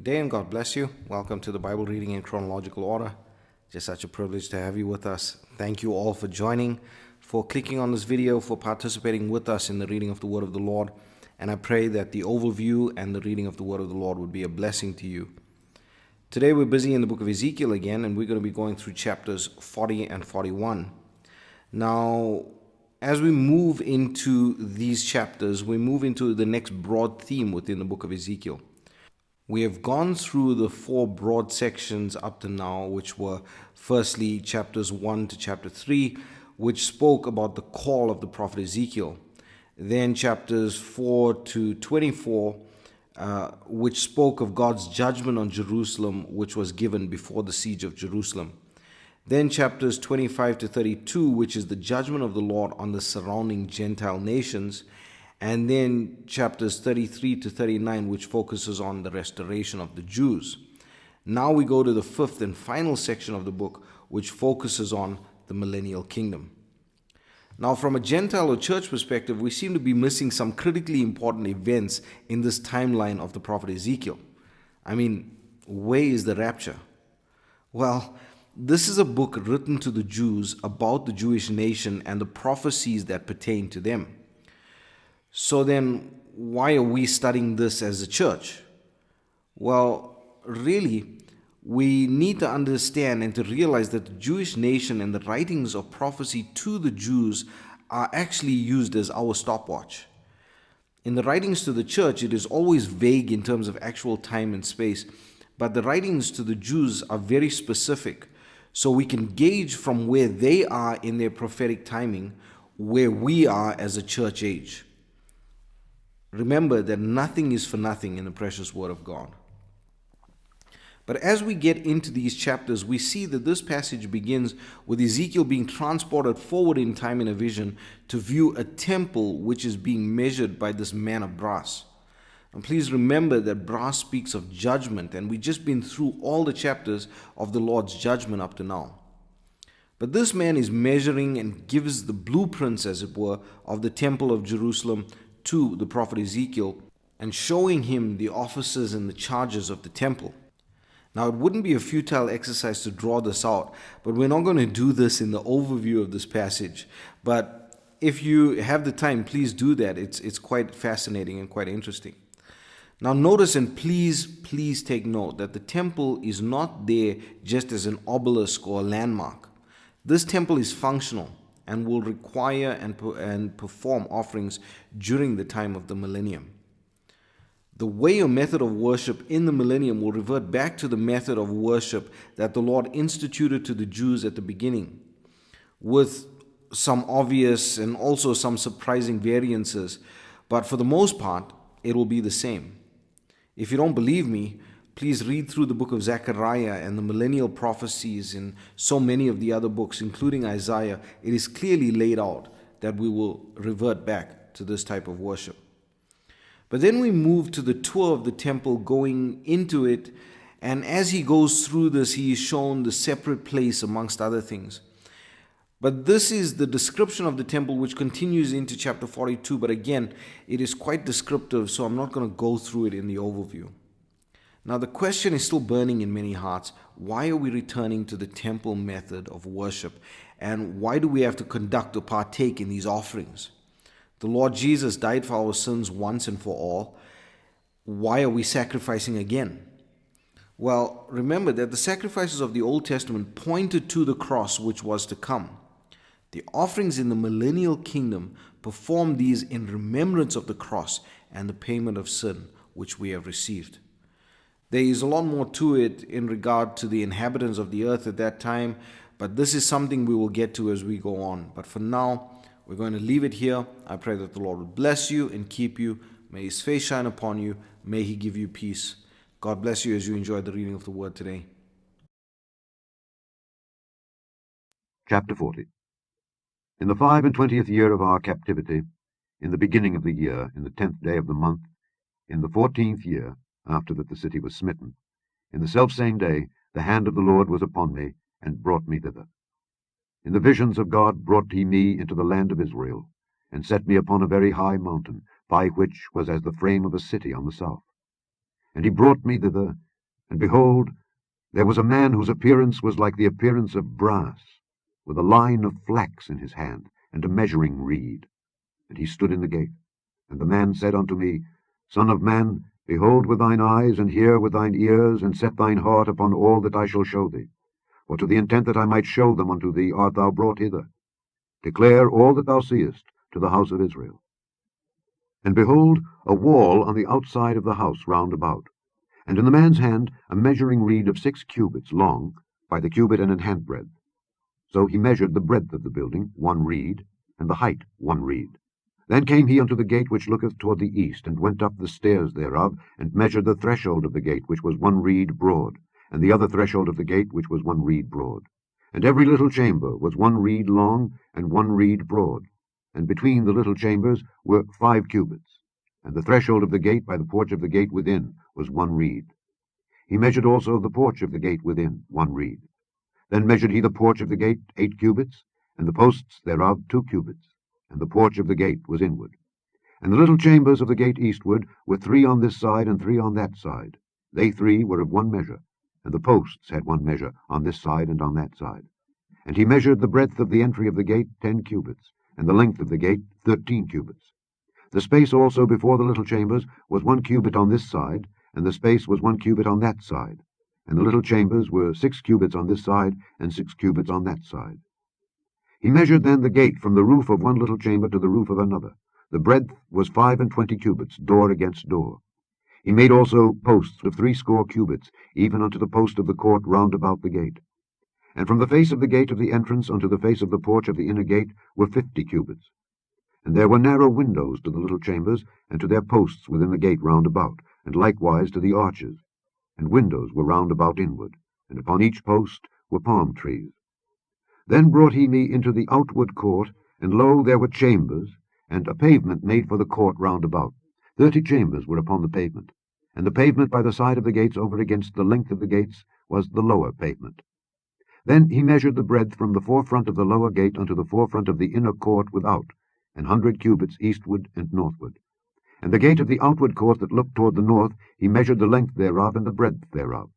Good day and God bless you. Welcome to the Bible reading in chronological order. Just such a privilege to have you with us. Thank you all for joining, for clicking on this video, for participating with us in the reading of the Word of the Lord. And I pray that the overview and the reading of the Word of the Lord would be a blessing to you. Today we're busy in the book of Ezekiel again, and we're going to be going through chapters 40 and 41. Now, as we move into these chapters, we move into the next broad theme within the book of Ezekiel. We have gone through the four broad sections up to now, which were firstly chapters 1 to chapter 3, which spoke about the call of the prophet Ezekiel. Then chapters 4 to 24, which spoke of God's judgment on Jerusalem, which was given before the siege of Jerusalem. Then chapters 25 to 32, which is the judgment of the Lord on the surrounding Gentile nations. And then chapters 33 to 39, which focuses on the restoration of the Jews. Now we go to the fifth and final section of the book, which focuses on the millennial kingdom. Now, from a Gentile or church perspective, we seem to be missing some critically important events in this timeline of the prophet Ezekiel. I mean, where is the rapture? Well, this is a book written to the Jews about the Jewish nation and the prophecies that pertain to them. So then, why are we studying this as a church? Well, really, we need to understand and to realize that the Jewish nation and the writings of prophecy to the Jews are actually used as our stopwatch. In the writings to the church, it is always vague in terms of actual time and space, but the writings to the Jews are very specific, so we can gauge from where they are in their prophetic timing, where we are as a church age. Remember that nothing is for nothing in the precious Word of God. But as we get into these chapters, we see that this passage begins with Ezekiel being transported forward in time in a vision to view a temple which is being measured by this man of brass. And please remember that brass speaks of judgment, and we've just been through all the chapters of the Lord's judgment up to now. But this man is measuring and gives the blueprints, as it were, of the temple of Jerusalem to the prophet Ezekiel and showing him the offices and the charges of the temple. Now, it wouldn't be a futile exercise to draw this out, but we're not going to do this in the overview of this passage. But if you have the time, please do that. It's quite fascinating and quite interesting. Now, notice and please take note that the temple is not there just as an obelisk or a landmark. This temple is functional and will require and perform offerings during the time of the millennium. The way or method of worship in the millennium will revert back to the method of worship that the Lord instituted to the Jews at the beginning, with some obvious and also some surprising variances, but for the most part, it will be the same. If you don't believe me, please read through the book of Zechariah and the millennial prophecies in so many of the other books, including Isaiah. It is clearly laid out that we will revert back to this type of worship. But then we move to the tour of the temple, going into it, and as he goes through this, he is shown the separate place amongst other things. But this is the description of the temple which continues into chapter 42, but again, it is quite descriptive, so I'm not going to go through it in the overview. Now, the question is still burning in many hearts. Why are we returning to the temple method of worship? And why do we have to conduct or partake in these offerings? The Lord Jesus died for our sins once and for all. Why are we sacrificing again? Well, remember that the sacrifices of the Old Testament pointed to the cross which was to come. The offerings in the millennial kingdom perform these in remembrance of the cross and the payment of sin which we have received. There is a lot more to it in regard to the inhabitants of the earth at that time, but this is something we will get to as we go on. But for now, we're going to leave it here. I pray that the Lord will bless you and keep you. May His face shine upon you. May He give you peace. God bless you as you enjoy the reading of the Word today. Chapter 40. In the 25th year of our captivity, in the beginning of the year, in the 10th day of the month, in the 14th year, after that the city was smitten, in the selfsame day the hand of the Lord was upon me, and brought me thither. In the visions of God brought he me into the land of Israel, and set me upon a very high mountain, by which was as the frame of a city on the south. And he brought me thither, And behold, there was a man whose appearance was like the appearance of brass, with a line of flax in his hand, and a measuring reed. And he stood in the gate. And the man said unto me, Son of man, behold with thine eyes, and hear with thine ears, and set thine heart upon all that I shall show thee. For to the intent that I might show them unto thee art thou brought hither. Declare all that thou seest to the house of Israel. And behold, a wall on the outside of the house round about, and in the man's hand a measuring reed of 6 cubits long, by the cubit and an handbreadth. So he measured the breadth of the building, 1 reed, and the height 1 reed. Then came he unto the gate which looketh toward the east, and went up the stairs thereof, and measured the threshold of the gate, which was 1 reed broad, and the other threshold of the gate, which was 1 reed broad. And every little chamber was 1 reed long, and 1 reed broad. And between the little chambers were 5 cubits. And the threshold of the gate by the porch of the gate within was 1 reed. He measured also the porch of the gate within 1 reed. Then measured he the porch of the gate 8 cubits, and the posts thereof 2 cubits. And the porch of the gate was inward. And the little chambers of the gate eastward were 3 on this side and 3 on that side. They 3 were of 1 measure, and the posts had 1 measure on this side and on that side. And he measured the breadth of the entry of the gate 10 cubits, and the length of the gate 13 cubits. The space also before the little chambers was 1 cubit on this side, and the space was 1 cubit on that side. And the little chambers were 6 cubits on this side, and 6 cubits on that side. He measured then the gate from the roof of 1 little chamber to the roof of another. The breadth was 25 cubits, door against door. He made also posts of 60 cubits, even unto the post of the court round about the gate. And from the face of the gate of the entrance unto the face of the porch of the inner gate were 50 cubits. And there were narrow windows to the little chambers, and to their posts within the gate round about, and likewise to the arches. And windows were round about inward, and upon each post were palm trees. Then brought he me into the outward court, and lo, there were chambers, and a pavement made for the court round about. 30 chambers were upon the pavement, and the pavement by the side of the gates over against the length of the gates was the lower pavement. Then he measured the breadth from the forefront of the lower gate unto the forefront of the inner court without, 100 cubits eastward and northward. And the gate of the outward court that looked toward the north, he measured the length thereof and the breadth thereof.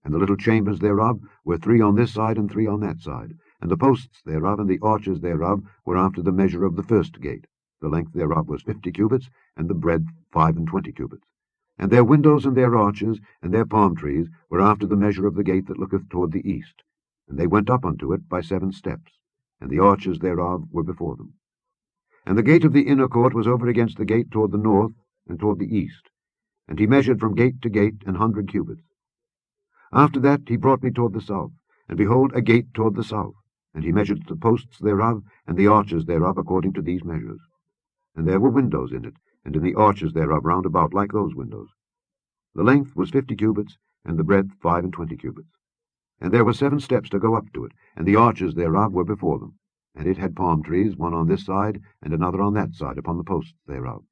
And the little chambers thereof were 3 on this side and 3 on that side, and the posts thereof and the arches thereof were after the measure of the first gate. The length thereof was 50 cubits, and the breadth 25 cubits. And their windows and their arches and their palm trees were after the measure of the gate that looketh toward the east. And they went up unto it by 7 steps, and the arches thereof were before them. And the gate of the inner court was over against the gate toward the north and toward the east. And he measured from gate to gate 100 cubits. After that he brought me toward the south, and behold, a gate toward the south. And he measured the posts thereof, and the arches thereof, according to these measures. And there were windows in it, and in the arches thereof round about, like those windows. The length was 50 cubits, and the breadth 25 cubits. And there were 7 steps to go up to it, and the arches thereof were before them. And it had palm trees, one on this side, and another on that side, upon the posts thereof.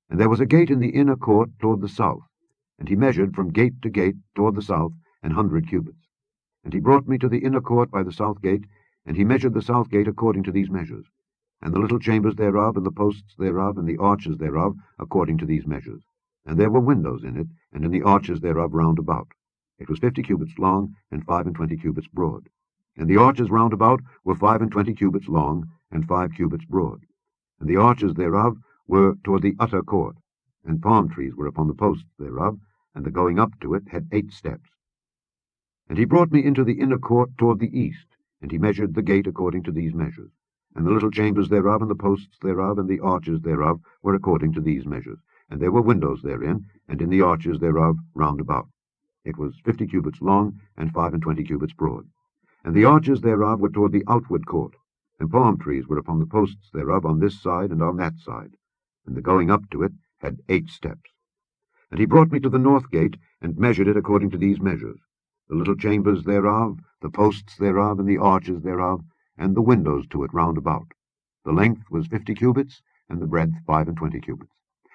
And there was a gate in the inner court toward the south, and he measured from gate to gate toward the south 100 cubits. And he brought me to the inner court by the south gate, and he measured the south gate according to these measures, and the little chambers thereof, and the posts thereof, and the arches thereof, according to these measures. And there were windows in it, and in the arches thereof round about. It was 50 cubits long, and 25 cubits broad. And the arches round about were 25 cubits long, and 5 cubits broad. And the arches thereof were toward the utter court, and palm trees were upon the posts thereof, and the going up to it had 8 steps. And he brought me into the inner court toward the east, and he measured the gate according to these measures. And the little chambers thereof, and the posts thereof, and the arches thereof were according to these measures. And there were windows therein, and in the arches thereof round about. It was 50 cubits long, and 25 cubits broad. And the arches thereof were toward the outward court, and palm trees were upon the posts thereof on this side and on that side. And the going up to it had 8 steps. And he brought me to the north gate, and measured it according to these measures. The little chambers thereof, the posts thereof, and the arches thereof, and the windows to it round about. The length was 50 cubits, and the breadth 25 cubits.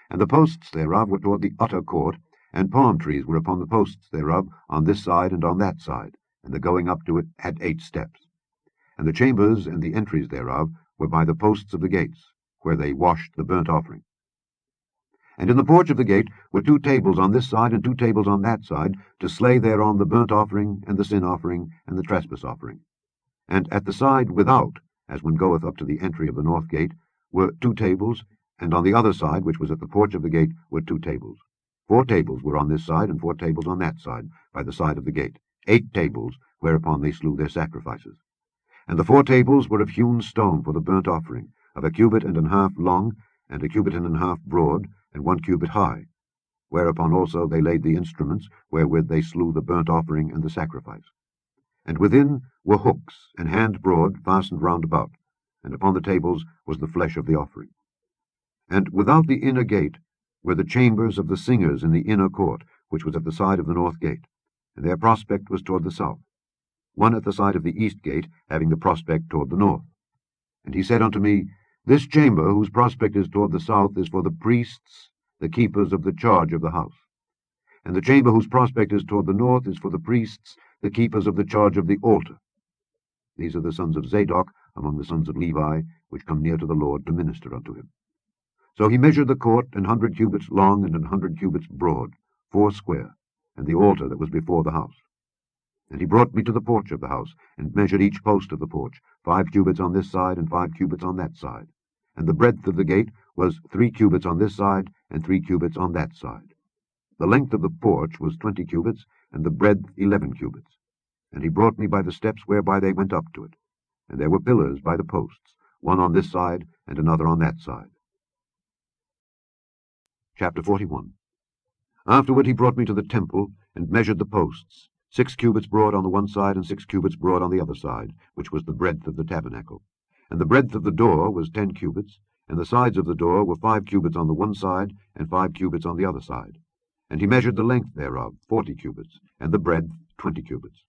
And the posts thereof were toward the utter court, and palm trees were upon the posts thereof on this side and on that side, and the going up to it had 8 steps. And the chambers and the entries thereof were by the posts of the gates, where they washed the burnt offering. And in the porch of the gate were 2 tables on this side and 2 tables on that side, to slay thereon the burnt offering, and the sin offering, and the trespass offering. And at the side without, as one goeth up to the entry of the north gate, were 2 tables, and on the other side, which was at the porch of the gate, were 2 tables. 4 tables were on this side, and 4 tables on that side, by the side of the gate, 8 tables, whereupon they slew their sacrifices. And the 4 tables were of hewn stone for the burnt offering, of a cubit and an half long, and a cubit and an half broad, and 1 cubit high, whereupon also they laid the instruments wherewith they slew the burnt offering and the sacrifice. And within were hooks, an hand broad, fastened round about, and upon the tables was the flesh of the offering. And without the inner gate were the chambers of the singers in the inner court, which was at the side of the north gate, and their prospect was toward the south, one at the side of the east gate, having the prospect toward the north. And he said unto me, This chamber, whose prospect is toward the south, is for the priests, the keepers of the charge of the house. And the chamber whose prospect is toward the north is for the priests, the keepers of the charge of the altar. These are the sons of Zadok among the sons of Levi, which come near to the Lord to minister unto him. So he measured the court 100 cubits long and 100 cubits broad, 4 square, and the altar that was before the house. And he brought me to the porch of the house, and measured each post of the porch, 5 cubits on this side, and 5 cubits on that side. And the breadth of the gate was 3 cubits on this side, and 3 cubits on that side. The length of the porch was 20 cubits, and the breadth 11 cubits. And he brought me by the steps whereby they went up to it. And there were pillars by the posts, one on this side, and another on that side. Chapter 41. Afterward he brought me to the temple, and measured the posts, 6 cubits broad on the one side, and 6 cubits broad on the other side, which was the breadth of the tabernacle. And the breadth of the door was 10 cubits, and the sides of the door were 5 cubits on the one side, and 5 cubits on the other side. And he measured the length thereof, 40 cubits, and the breadth 20 cubits.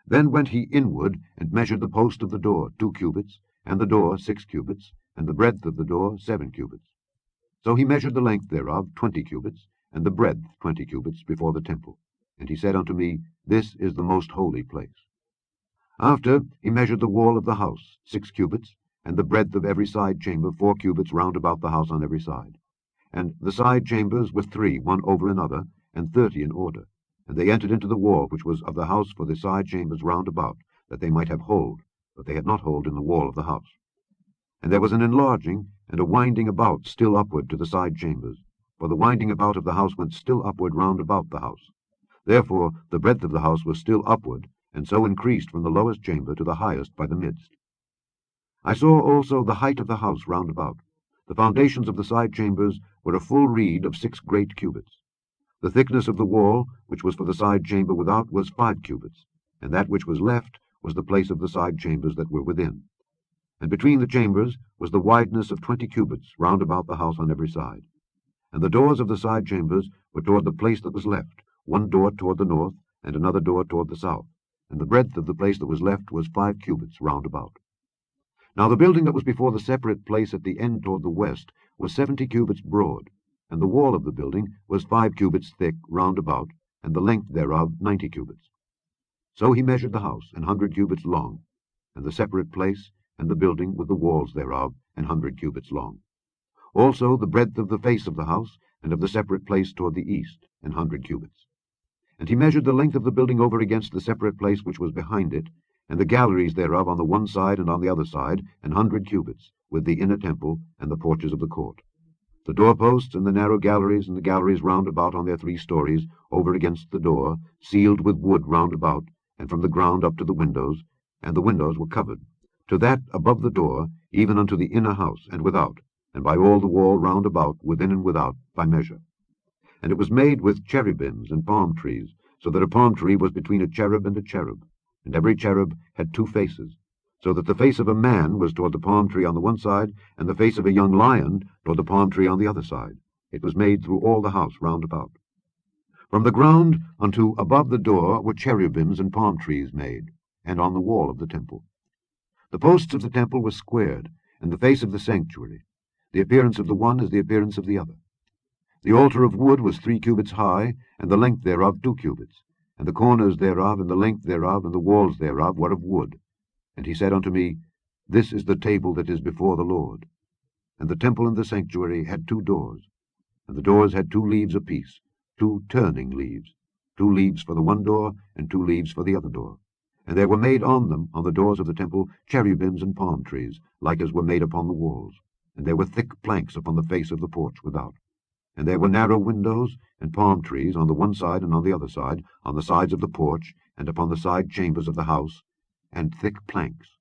Then went he inward, and measured the post of the door 2 cubits, and the door 6 cubits, and the breadth of the door 7 cubits. So he measured the length thereof 20 cubits, and the breadth 20 cubits before the temple. And he said unto me, This is the most holy place. After he measured the wall of the house 6 cubits, and the breadth of every side chamber 4 cubits round about the house on every side. And the side chambers were 3, one over another, and 30 in order. And they entered into the wall which was of the house for the side chambers round about, that they might have hold, but they had not hold in the wall of the house. And there was an enlarging and a winding about still upward to the side chambers, for the winding about of the house went still upward round about the house. Therefore the breadth of the house was still upward, and so increased from the lowest chamber to the highest by the midst. I saw also the height of the house round about. The foundations of the side chambers were a full reed of 6 great cubits. The thickness of the wall, which was for the side chamber without, was 5 cubits, and that which was left was the place of the side chambers that were within. And between the chambers was the wideness of 20 cubits round about the house on every side. And the doors of the side chambers were toward the place that was left, one door toward the north, and another door toward the south. And the breadth of the place that was left was 5 cubits round about. Now the building that was before the separate place at the end toward the west was 70 cubits broad, and the wall of the building was 5 cubits thick round about, and the length thereof 90 cubits. So he measured the house 100 cubits long, and the separate place, and the building with the walls thereof 100 cubits long. Also the breadth of the face of the house, and of the separate place toward the east, 100 cubits. And he measured the length of the building over against the separate place which was behind it, and the galleries thereof on the one side and on the other side, 100 cubits, with the inner temple and the porches of the court. The doorposts and the narrow galleries and the galleries round about on their 3 stories, over against the door, sealed with wood round about, and from the ground up to the windows, and the windows were covered, to that above the door, even unto the inner house, and without, and by all the wall round about, within and without, by measure. And it was made with cherubims and palm trees, so that a palm tree was between a cherub and a cherub, and every cherub had 2 faces, so that the face of a man was toward the palm tree on the one side, and the face of a young lion toward the palm tree on the other side. It was made through all the house round about. From the ground unto above the door were cherubims and palm trees made, and on the wall of the temple. The posts of the temple were squared, and the face of the sanctuary. The appearance of the one is the appearance of the other. The altar of wood was 3 cubits high, and the length thereof 2 cubits, and the corners thereof, and the length thereof, and the walls thereof were of wood. And he said unto me, This is the table that is before the Lord. And the temple and the sanctuary had 2 doors. And the doors had 2 leaves apiece, 2 turning leaves, 2 leaves for the one door, and 2 leaves for the other door. And there were made on them, on the doors of the temple, cherubims and palm trees, like as were made upon the walls. And there were thick planks upon the face of the porch without. And there were narrow windows and palm trees on the one side and on the other side, on the sides of the porch, and upon the side chambers of the house, and thick planks.